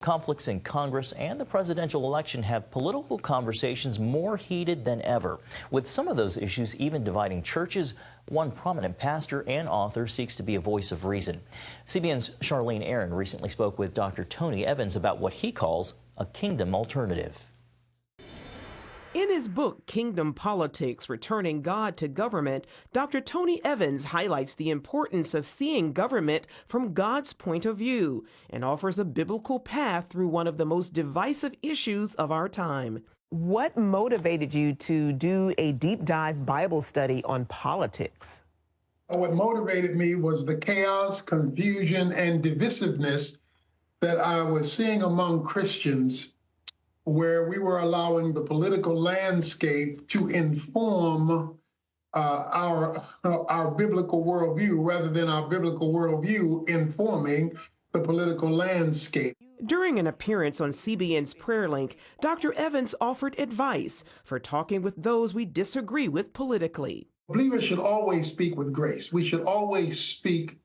Conflicts in Congress and the presidential election have political conversations more heated than ever, with some of those issues even dividing churches. One prominent pastor and author seeks to be a voice of reason. CBN's Charlene Aaron recently spoke with Dr. Tony Evans about what he calls a kingdom alternative. In his book, Kingdom Politics, Returning God to Government, Dr. Tony Evans highlights the importance of seeing government from God's point of view and offers a biblical path through one of the most divisive issues of our time. What motivated you to do a deep dive Bible study on politics? What motivated me was the chaos, confusion, and divisiveness that I was seeing among Christians, where we were allowing the political landscape to inform our biblical worldview rather than our biblical worldview informing the political landscape. During an appearance on CBN's PrayerLink, Dr. Evans offered advice for talking with those we disagree with politically. Believers should always speak with grace. We should always speak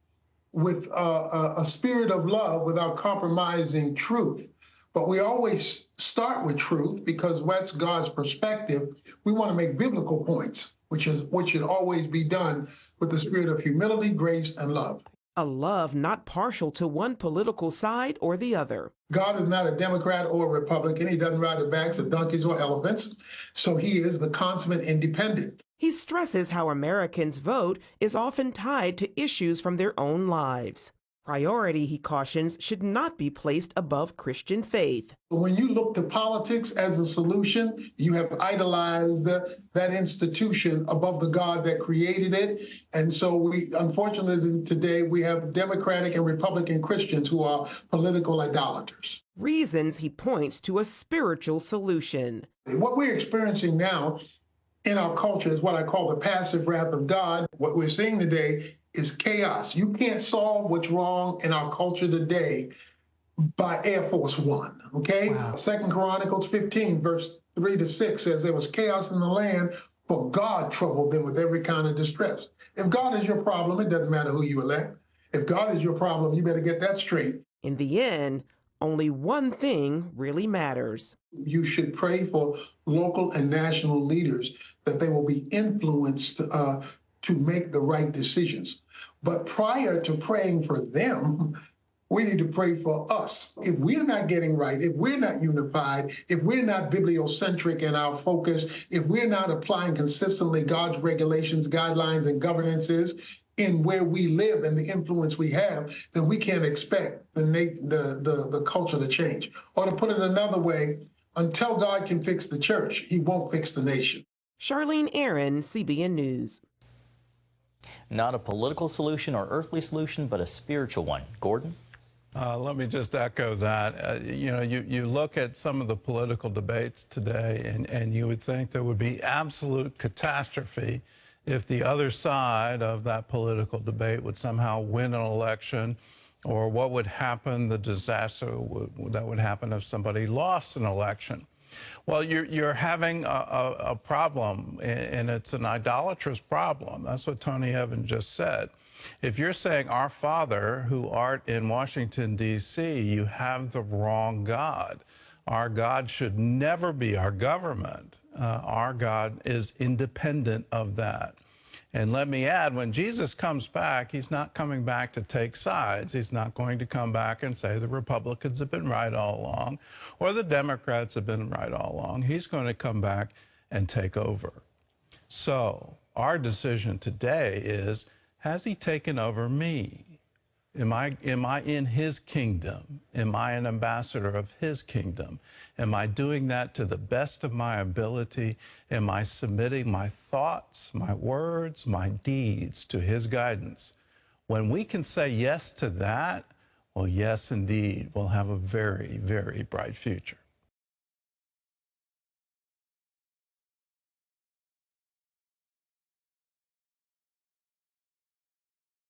with a spirit of love without compromising truth. But we always start with truth because that's God's perspective. We want to make biblical points, which should always be done with the spirit of humility, grace, and love. A love not partial to one political side or the other. God is not a Democrat or a Republican. He doesn't ride the backs of donkeys or elephants. So he is the consummate independent. He stresses how Americans' vote is often tied to issues from their own lives. Priority, he cautions, should not be placed above Christian faith. When you look to politics as a solution, you have idolized that institution above the God that created it. And so unfortunately, today we have Democratic and Republican Christians who are political idolaters. Reasons he points to a spiritual solution. What we're experiencing now in our culture is what I call the passive wrath of God. What we're seeing today is chaos. You can't solve what's wrong in our culture today by Air Force One, okay? Wow. 2 Chronicles 15, verse 3-6 says there was chaos in the land, for God troubled them with every kind of distress. If God is your problem, it doesn't matter who you elect. If God is your problem, you better get that straight. In the end, only one thing really matters. You should pray for local and national leaders that they will be influenced to make the right decisions. But prior to praying for them, we need to pray for us. If we're not getting right, if we're not unified, if we're not bibliocentric in our focus, if we're not applying consistently God's regulations, guidelines, and governances in where we live and the influence we have, then we can't expect the culture to change. Or to put it another way, until God can fix the church, he won't fix the nation. Charlene Aaron, CBN News. Not a political solution or earthly solution, but a spiritual one. Gordon? Let me just echo that. You look at some of the political debates today, and you would think there would be absolute catastrophe if the other side of that political debate would somehow win an election, or what would happen, the disaster that would happen if somebody lost an election. Well, you're having a problem, and it's an idolatrous problem. That's what Tony Evans just said. If you're saying, our Father, who art in Washington, D.C., you have the wrong God. Our God should never be our government. Our God is independent of that. And let me add, when Jesus comes back, he's not coming back to take sides. He's not going to come back and say the Republicans have been right all along or the Democrats have been right all along. He's going to come back and take over. So our decision today is, has he taken over me? Am I in his kingdom? Am I an ambassador of his kingdom? Am I doing that to the best of my ability? Am I submitting my thoughts, my words, my deeds to his guidance? When we can say yes to that, well, yes, indeed, we'll have a very, very bright future.